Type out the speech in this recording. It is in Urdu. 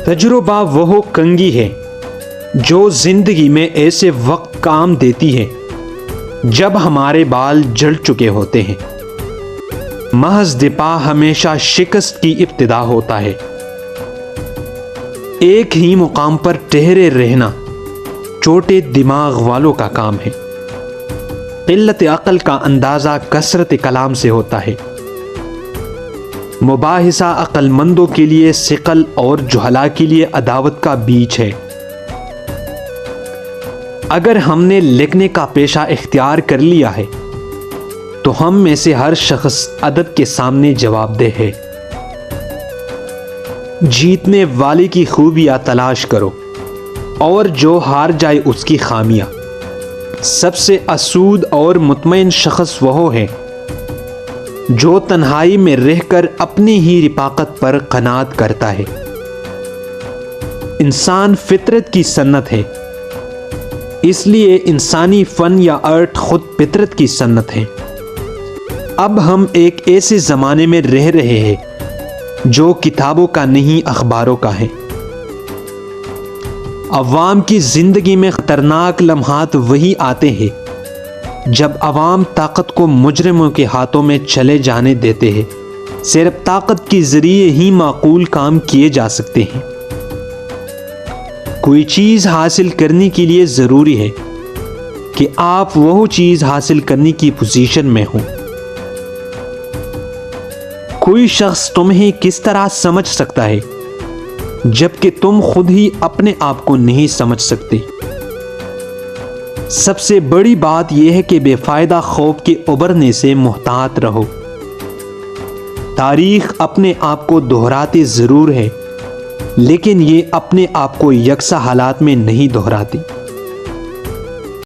تجربہ وہ کنگھی ہے جو زندگی میں ایسے وقت کام دیتی ہے جب ہمارے بال جل چکے ہوتے ہیں۔ محض دفاع ہمیشہ شکست کی ابتدا ہوتا ہے۔ ایک ہی مقام پر ٹھہرے رہنا چھوٹے دماغ والوں کا کام ہے۔ قلت عقل کا اندازہ کثرت کلام سے ہوتا ہے۔ مباحثہ عقل مندوں کے لیے ثقل اور جہلاء کے لیے عداوت کا بیج ہے۔ اگر ہم نے لکھنے کا پیشہ اختیار کر لیا ہے تو ہم میں سے ہر شخص عدد کے سامنے جواب دہ ہے۔ جیتنے والے کی خوبیاں تلاش کرو اور جو ہار جائے اس کی خامیاں۔ سب سے اسود اور مطمئن شخص وہ ہے جو تنہائی میں رہ کر اپنی ہی رفاقت پر قناعت کرتا ہے۔ انسان فطرت کی صنعت ہے، اس لیے انسانی فن یا آرٹ خود فطرت کی صنعت ہے۔ اب ہم ایک ایسے زمانے میں رہ رہے ہیں جو کتابوں کا نہیں اخباروں کا ہے۔ عوام کی زندگی میں خطرناک لمحات وہی آتے ہیں جب عوام طاقت کو مجرموں کے ہاتھوں میں چلے جانے دیتے ہیں۔ صرف طاقت کے ذریعے ہی معقول کام کیے جا سکتے ہیں۔ کوئی چیز حاصل کرنے کے لیے ضروری ہے کہ آپ وہ چیز حاصل کرنے کی پوزیشن میں ہوں۔ کوئی شخص تمہیں کس طرح سمجھ سکتا ہے جبکہ تم خود ہی اپنے آپ کو نہیں سمجھ سکتے۔ سب سے بڑی بات یہ ہے کہ بے فائدہ خوف کے ابھرنے سے محتاط رہو۔ تاریخ اپنے آپ کو دہراتی ضرور ہے لیکن یہ اپنے آپ کو یکساں حالات میں نہیں دہراتی۔